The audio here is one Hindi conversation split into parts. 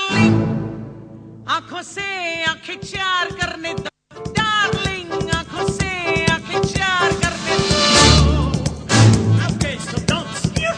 डार्लिंग आंखों से आंखें चार करने दो, डार्लिंग आंखों से आंखें चार करने दो। Okay, so don't steer.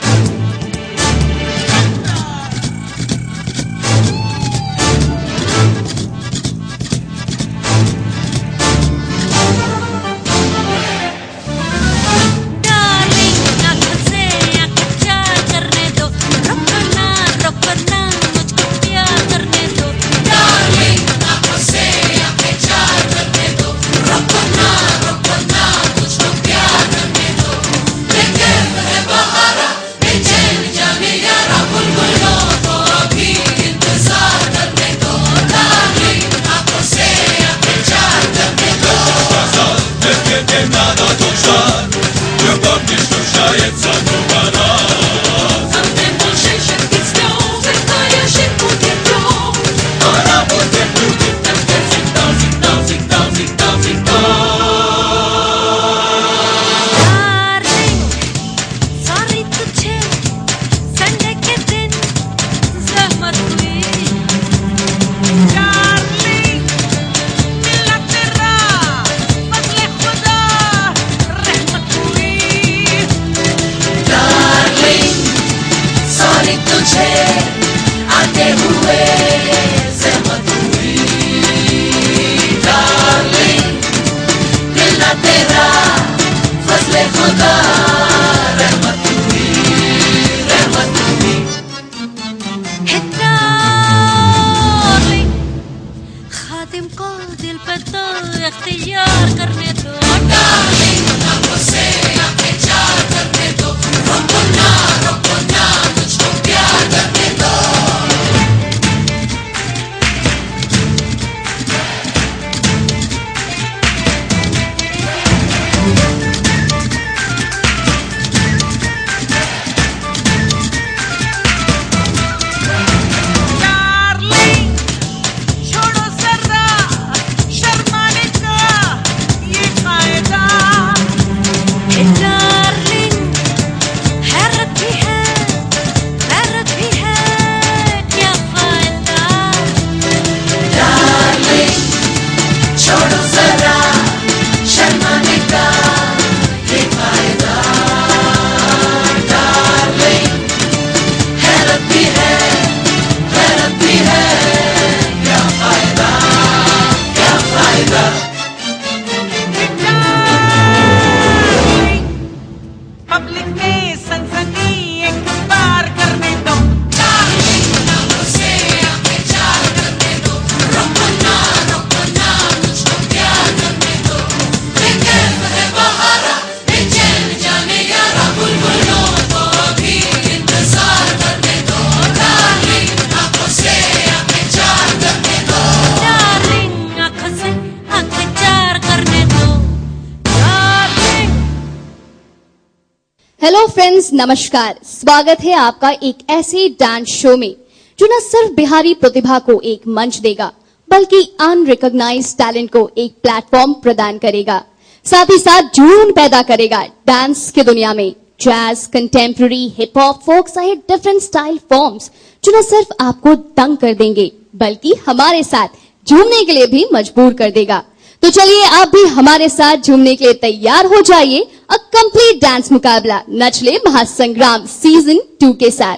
Hello friends, नमस्कार। स्वागत है आपका एक ऐसे डांस शो में जो न सिर्फ बिहारी प्रतिभा को एक मंच देगा बल्कि अनरिकॉग्नाइज्ड टैलेंट को एक प्लेटफॉर्म प्रदान करेगा, साथ ही साथ जुनून पैदा करेगा डांस की दुनिया में। जैज, कंटेम्प्रेरी, हिप हॉप, फोक सहित डिफरेंट स्टाइल फॉर्म्स जो न सिर्फ आपको दंग कर देंगे बल्कि हमारे साथ झूमने के लिए भी मजबूर कर देगा। तो चलिए आप भी हमारे साथ झूमने के लिए तैयार हो जाइए। अ कंप्लीट डांस मुकाबला नचले महासंग्राम सीजन 2 के साथ।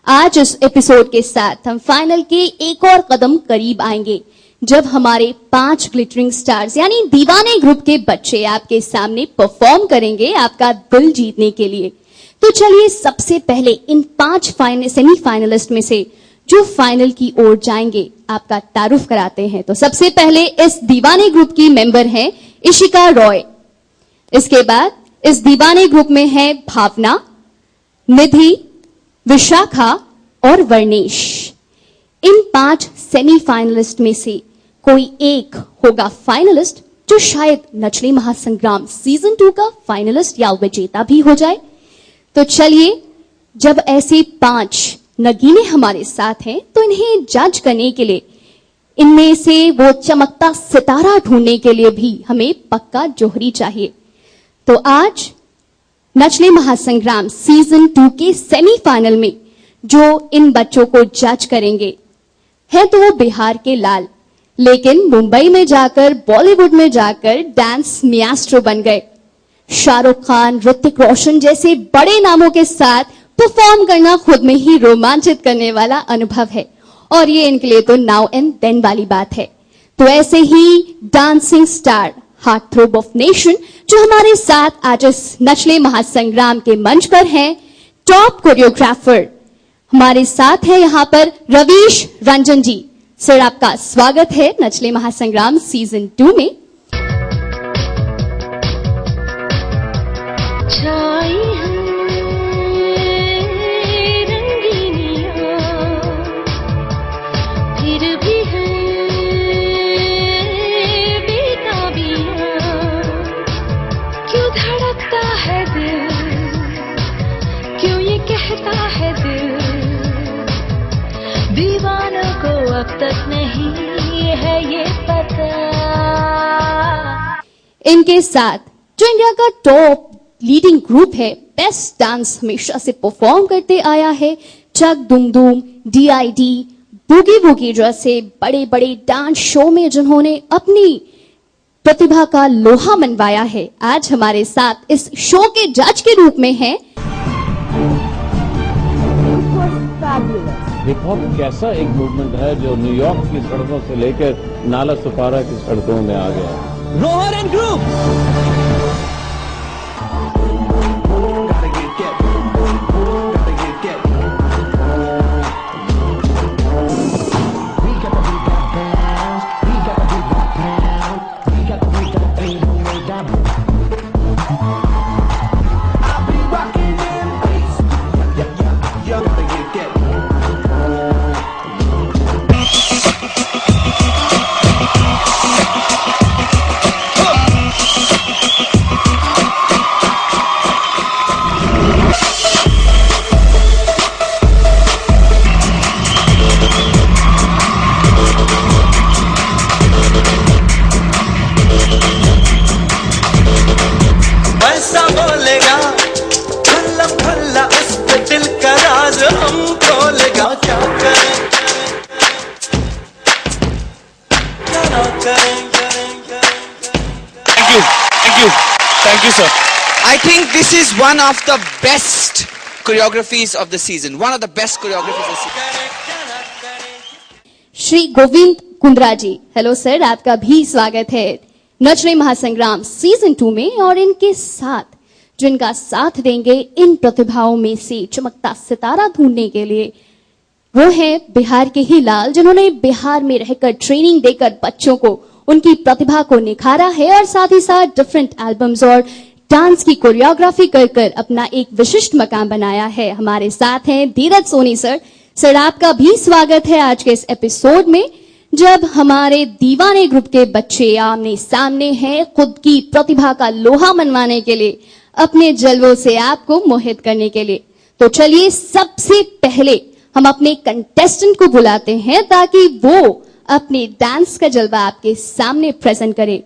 आज इस एपिसोड के साथ हम फाइनल के एक और कदम करीब आएंगे जब हमारे 5 ग्लिटरिंग स्टार्स यानी दीवाने ग्रुप के बच्चे आपके सामने परफॉर्म करेंगे आपका दिल जीतने के लिए। तो चलिए सबसे पहले इन 5 सेमीफाइनलिस्ट में से जो फाइनल की ओर जाएंगे आपका तारुफ कराते हैं। तो सबसे पहले इस दीवाने ग्रुप की मेंबर हैं इशिका रॉय। इसके बाद इस दीवाने ग्रुप में है भावना, निधि, विशाखा और वर्णेश। इन 5 सेमीफाइनलिस्ट में से कोई एक होगा फाइनलिस्ट जो शायद नचले महासंग्राम सीजन 2 का फाइनलिस्ट या विजेता भी हो जाए। तो चलिए, जब ऐसे 5 नगीने हमारे साथ हैं तो इन्हें जज करने के लिए, इनमें से वो चमकता सितारा ढूंढने के लिए भी हमें पक्का जोहरी चाहिए। तो आज नचले महासंग्राम सीजन 2 के सेमीफाइनल में जो इन बच्चों को जज करेंगे है तो वो बिहार के लाल, लेकिन मुंबई में जाकर, बॉलीवुड में जाकर डांस मियास्ट्रो बन गए। शाहरुख खान, ऋतिक रोशन जैसे बड़े नामों के साथ परफॉर्म करना खुद में ही रोमांचित करने वाला अनुभव है, और ये इनके लिए तो नाउ एंड देन वाली बात है। तो ऐसे ही dancing star, heartthrob of nation, जो हमारे साथ आज इस नचले महासंग्राम के मंच पर हैं, टॉप कोरियोग्राफर हमारे साथ है यहाँ पर रवीश रंजन जी। सर, आपका स्वागत है नचले महासंग्राम सीजन 2 में। छाई रंगीनियां फिर भी है बेताबियां, क्यों धड़कता है दिल, क्यों ये कहता है दिल, दीवानों को अब तक नहीं है ये पता। इनके साथ जो इंडिया का टॉप लीडिंग ग्रुप है, बेस्ट डांस हमेशा से परफॉर्म करते आया है, चक दुम दुम, DID, बूगी वूगी जैसे बड़े बड़े डांस शो में जिन्होंने अपनी प्रतिभा का लोहा मनवाया है, आज हमारे साथ इस शो के जज के रूप में है। हिप हॉप कैसा एक मूवमेंट है जो न्यूयॉर्क की सड़कों से लेकर नाला सुपारा की सड़कों में आ गया। रोहर and group. Thank you, sir. I think this is one of the best choreographies of the season. One of the best choreographies of the season. Shri Govind Kundra ji, hello sir, आपका भी स्वागत है नचले महासंग्राम सीजन 2 में। और इनके साथ जिनका साथ देंगे इन प्रतिभाओं में से चमकता सितारा ढूंढने के लिए, वो है बिहार के ही लाल, जिन्होंने बिहार में रहकर ट्रेनिंग देकर बच्चों को उनकी प्रतिभा को निखारा है, और साथ ही साथ डिफरेंट एल्बम्स और डांस की कोरियोग्राफी कर कर अपना एक विशिष्ट मकाम बनाया है। हमारे साथ हैं धीरज सोनी सर। सर, आपका भी स्वागत है आज के इस एपिसोड में, जब हमारे दीवाने ग्रुप के बच्चे आमने सामने हैं खुद की प्रतिभा का लोहा मनवाने के लिए, अपने जलवों से आपको मोहित करने के लिए। तो चलिए सबसे पहले हम अपने कंटेस्टेंट को बुलाते हैं ताकि वो अपने डांस का जलवा आपके सामने प्रेजेंट करे।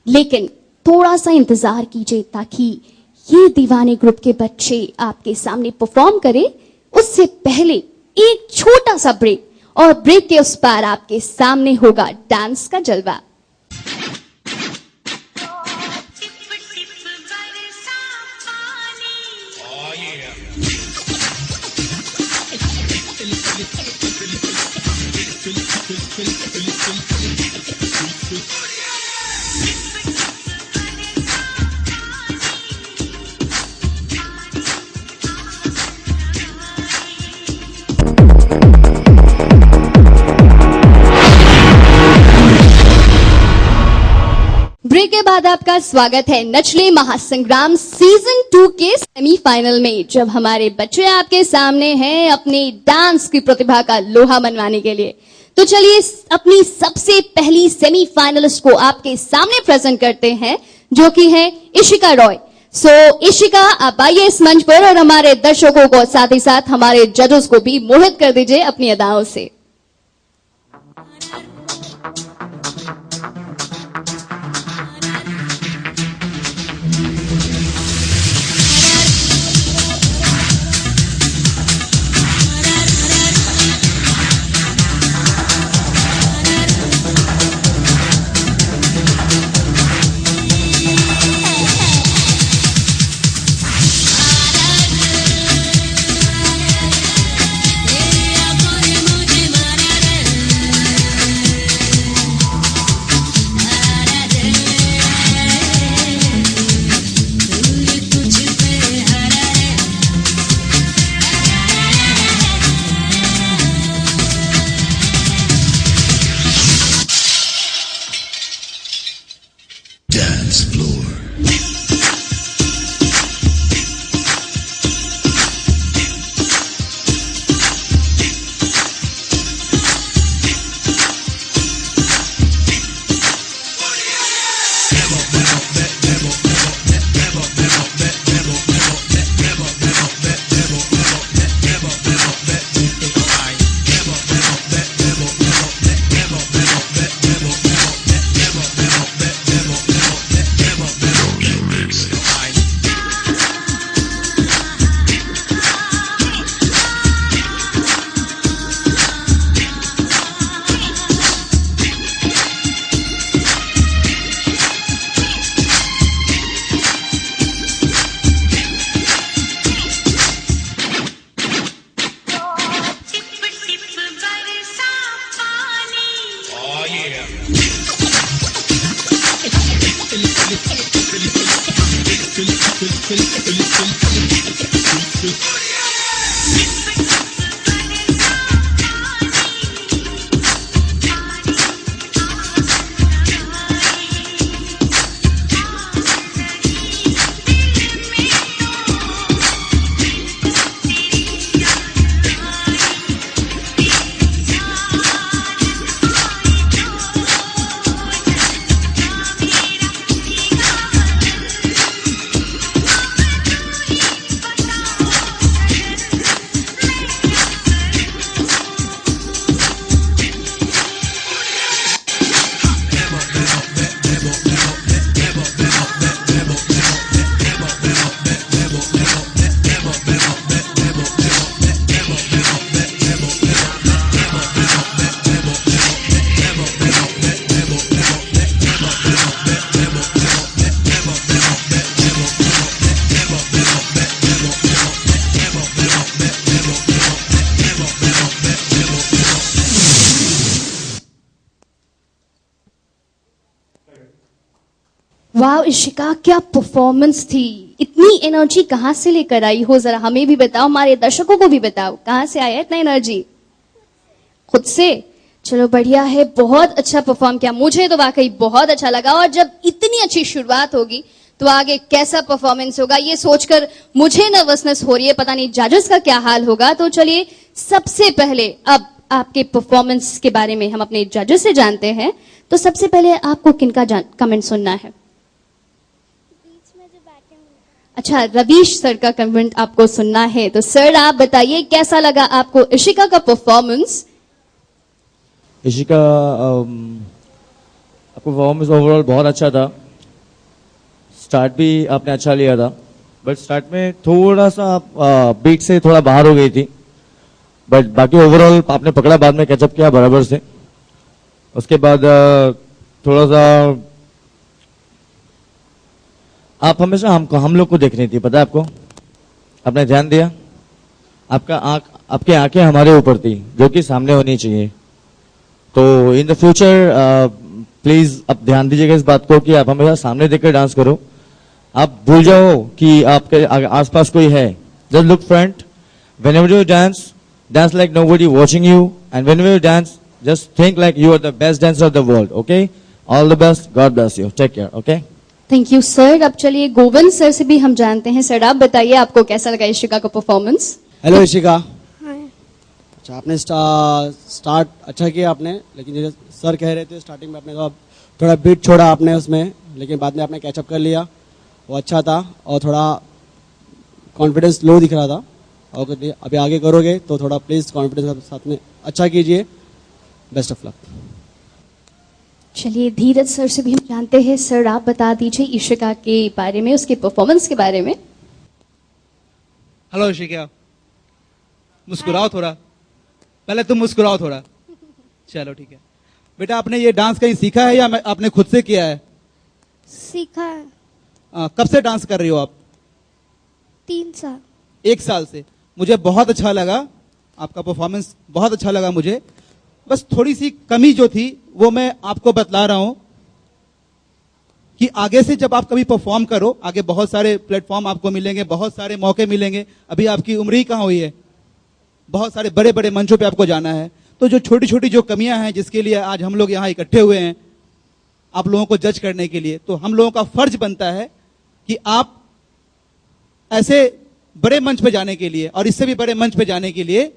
लेकिन थोड़ा सा इंतजार कीजिए ताकि ये दीवाने ग्रुप के बच्चे आपके सामने परफॉर्म करे। उससे पहले एक छोटा सा ब्रेक, और ब्रेक के उस पार आपके सामने होगा डांस का जलवा। ब्रेक के बाद आपका स्वागत है नचले महासंग्राम सीजन 2 के सेमीफाइनल में, जब हमारे बच्चे आपके सामने हैं अपने डांस की प्रतिभा का लोहा मनवाने के लिए। तो चलिए अपनी सबसे पहली सेमीफाइनलिस्ट को आपके सामने प्रेजेंट करते हैं, जो कि है इशिका रॉय। इशिका, आप आइए इस मंच पर और हमारे दर्शकों को साथ ही साथ हमारे जजेस को भी मोहित कर दीजिए अपनी अदाओं से। वाह इशिका, क्या परफॉर्मेंस थी। इतनी एनर्जी कहाँ से लेकर आई हो, जरा हमें भी बताओ, हमारे दर्शकों को भी बताओ, कहाँ से आया इतना एनर्जी? खुद से? चलो बढ़िया है, बहुत अच्छा परफॉर्म किया, मुझे तो वाकई बहुत अच्छा लगा। और जब इतनी अच्छी शुरुआत होगी तो आगे कैसा परफॉर्मेंस होगा ये सोचकर मुझे नर्वसनेस हो रही है, पता नहीं जजेस का क्या हाल होगा। तो चलिए सबसे पहले अब आपके परफॉर्मेंस के बारे में हम अपने जजेस से जानते हैं। तो सबसे पहले आपको किनका कमेंट सुनना है? अच्छा, रवीश सर का कमेंट आपको सुनना है। तो सर आप बताइए कैसा लगा आपको इशिका का परफॉर्मेंस? इशिका आपका परफॉर्मेंस ओवरऑल बहुत अच्छा था। स्टार्ट भी आपने अच्छा लिया था, बट स्टार्ट में थोड़ा सा बीट से थोड़ा बाहर हो गई थी, बट बाकी ओवरऑल आपने पकड़ा, बाद में कैचअप किया बराबर से। उसके बाद थोड़ा सा आप हमेशा हम लोग को देख रही थी, पता है आपको? आपने ध्यान दिया? आपकी आंखें हमारे ऊपर थी, जो कि सामने होनी चाहिए। तो इन द फ्यूचर प्लीज आप ध्यान दीजिएगा इस बात को कि आप हमेशा सामने देखकर डांस करो। आप भूल जाओ कि आपके आसपास कोई है। Just look front whenever you dance, dance like nobody watching you, and whenever you dance just think like you are the best dancer of the world. Okay, all the best, God bless you, take care. Okay, thank you sir. अब चलिए गोविंद सर से भी हम जानते हैं। सर आप बताइए आपको कैसा लगा इशिका का परफॉर्मेंस? हेलो इशिका। अच्छा, आपने स्टार्ट अच्छा किया आपने, लेकिन जैसे सर कह रहे थे स्टार्टिंग में आपने थोड़ा बीट छोड़ा आपने उसमें, लेकिन बाद में आपने कैचअप कर लिया, वो अच्छा था। और थोड़ा कॉन्फिडेंस लो दिख रहा था, और अभी आगे करोगे तो थोड़ा प्लीज कॉन्फिडेंस के साथ में अच्छा कीजिए। Best of luck. चलिए धीरज सर से भी हम जानते हैं। सर आप बता दीजिए इशिका के बारे में, उसके परफॉर्मेंस के बारे में। हेलो इशिका, मुस्कुराओ थोड़ा, पहले तुम मुस्कुराओ थोड़ा। चलो ठीक है बेटा, आपने ये डांस कहीं सीखा है या आपने खुद से किया है? सीखा है। कब से डांस कर रही हो आप? 3 साल। 1 साल से। मुझे बहुत अच्छा लगा, आपका परफॉर्मेंस बहुत अच्छा लगा मुझे। बस थोड़ी सी कमी जो थी वो मैं आपको बतला रहा हूं कि आगे से जब आप कभी परफॉर्म करो, आगे बहुत सारे प्लेटफॉर्म आपको मिलेंगे, बहुत सारे मौके मिलेंगे। अभी आपकी उम्र ही कहां हुई है, बहुत सारे बड़े बड़े मंचों पे आपको जाना है। तो जो छोटी छोटी जो कमियां हैं जिसके लिए आज हम लोग यहां इकट्ठे हुए हैं आप लोगों को जज करने के लिए, तो हम लोगों का फर्ज बनता है कि आप ऐसे बड़े मंच पे जाने के लिए और इससे भी बड़े मंच पे जाने के लिए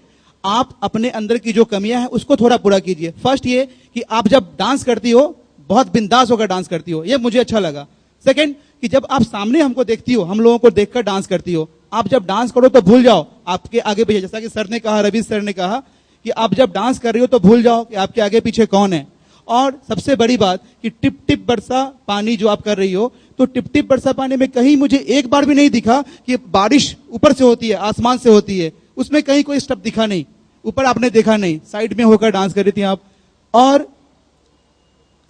आप अपने अंदर की जो कमियां हैं उसको थोड़ा पूरा कीजिए। फर्स्ट ये कि आप जब डांस करती हो बहुत बिंदास होकर डांस करती हो, ये मुझे अच्छा लगा। सेकंड कि जब आप सामने हमको देखती हो, हम लोगों को देखकर डांस करती हो, आप जब डांस करो तो भूल जाओ आपके आगे पीछे, जैसा कि सर ने कहा, रवि सर ने कहा कि आप जब डांस कर रही हो तो भूल जाओ कि आपके आगे पीछे कौन है। और सबसे बड़ी बात कि टिप टिप बरसा पानी जो आप कर रही हो, तो टिप टिप बरसा पानी में कहीं मुझे एक बार भी नहीं दिखा कि बारिश ऊपर से होती है, आसमान से होती है, उसमें कहीं कोई स्टेप दिखा नहीं, ऊपर आपने देखा नहीं, साइड में होकर डांस कर रही थी आप। और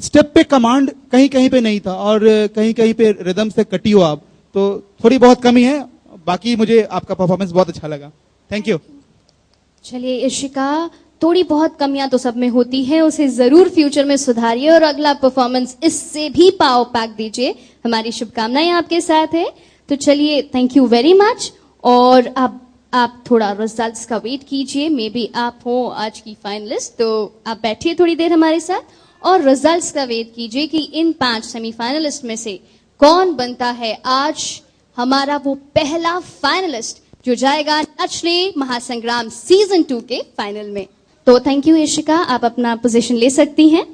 स्टेप पे कमांड कहीं कहीं पे नहीं था, और कहीं कहीं पे रिदम से कटी हो आप, तो थोड़ी बहुत कमी है। बाकी मुझे आपका परफॉर्मेंस बहुत अच्छा लगा। Thank you. चलिए इशिका, थोड़ी बहुत कमियां तो सब में होती हैं, उसे जरूर फ्यूचर में सुधारिए और अगला परफॉर्मेंस इससे भी पावर पैक दीजिए। हमारी शुभकामनाएं आपके साथ है। तो चलिए थैंक यू वेरी मच। और अब आप थोड़ा रिजल्ट्स का वेट कीजिए, मे बी आप हो आज की फाइनलिस्ट, तो आप बैठिए थोड़ी देर हमारे साथ और रिजल्ट्स का वेट कीजिए कि इन 5 सेमीफाइनलिस्ट में से कौन बनता है आज हमारा वो पहला फाइनलिस्ट जो जाएगा नच ले महासंग्राम सीजन 2 के फाइनल में। तो थैंक यू इशिका, आप अपना पोजीशन ले सकती हैं।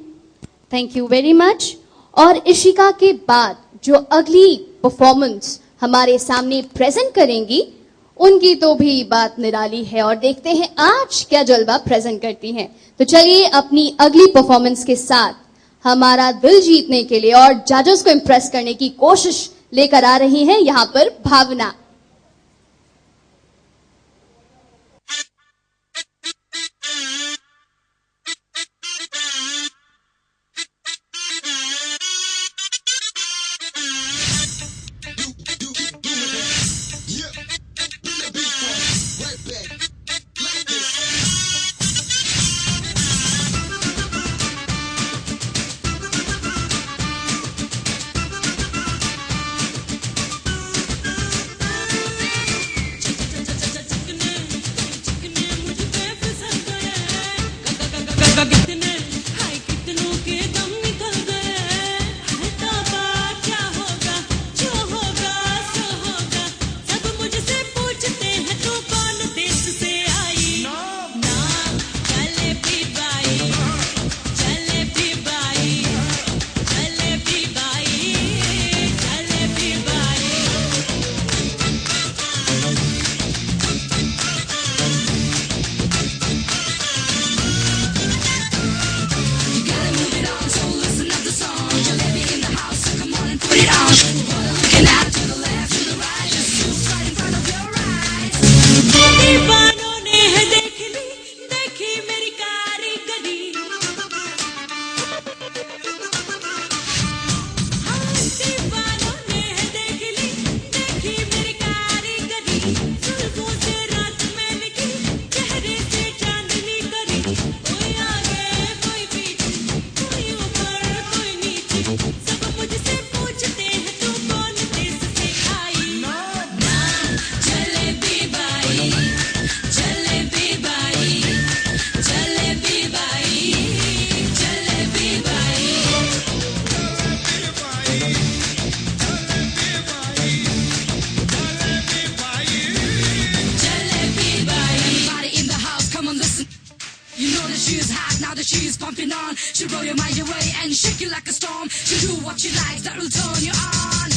Thank you very much. और इशिका के बाद जो अगली परफॉर्मेंस हमारे सामने प्रेजेंट करेंगी उनकी तो भी बात निराली है, और देखते हैं आज क्या जलवा प्रेजेंट करती हैं। तो चलिए अपनी अगली परफॉर्मेंस के साथ हमारा दिल जीतने के लिए और जजेस को इंप्रेस करने की कोशिश लेकर आ रही हैं यहां पर भावना। is pumping on. She'll blow your mind away and shake you like a storm. She'll do what she likes, that will turn you on.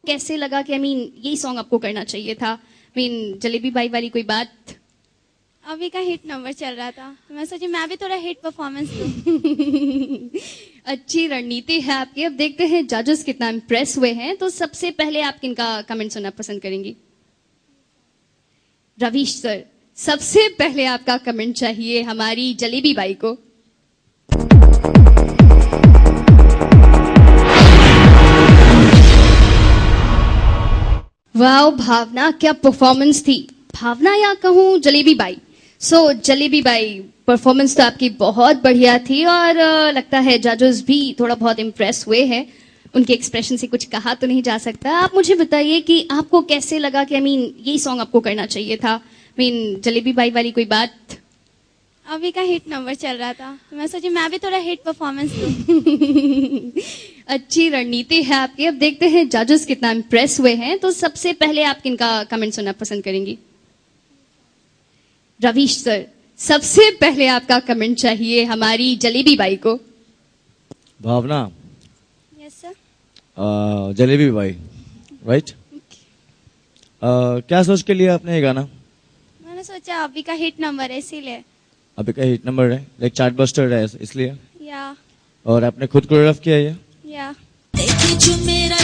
कैसे लगा कि यही सॉन्ग आपको करना चाहिए था? जलेबी बाई वाली कोई बात? अभी का हिट नंबर चल रहा था तो मैं सोची मैं भी थोड़ा हिट परफॉर्मेंस दूं। अच्छी रणनीति है आपकी। अब देखते हैं जजेस कितना इम्प्रेस हुए हैं। तो सबसे पहले आप किनका कमेंट सुनना पसंद करेंगी? रवीश सर, सबसे पहले आपका कमेंट चाहिए हमारी जलेबी बाई को। वाओ भावना, क्या परफॉर्मेंस थी। भावना या कहूं jalebi by. Jalebi by, performance तो आपकी बहुत बढ़िया थी और लगता है जजेस भी थोड़ा बहुत इम्प्रेस हुए हैं। उनके एक्सप्रेशन से कुछ कहा तो नहीं जा सकता। आप मुझे बताइए कि आपको कैसे लगा कि यही सॉन्ग आपको करना चाहिए था? जलेबी बाई वाली कोई बात? अभी का हिट नंबर चल रहा था तो मैं सोची मैं भी थोड़ा हिट परफॉर्मेंस दूं। अच्छी रणनीति है आपकी। अब देखते हैं जजेस कितना इम्प्रेस हुए हैं। तो सबसे पहले आप किनका कमेंट सुनना पसंद करेंगी? रवीश सर, सबसे पहले आपका कमेंट चाहिए हमारी जलेबी बाई को। Bhavna. Yes sir. Jalebi Bai, right? क्या सोच के लिया आपने ये गाना? मैंने सोचा अभी का हिट नंबर है इसीलिए। अभी का हिट नंबर है, लाइक चार्ट बस्टर है इसलिए? या। और आपने खुद कोरियोग्राफ किया है? या। देखी जो मेरा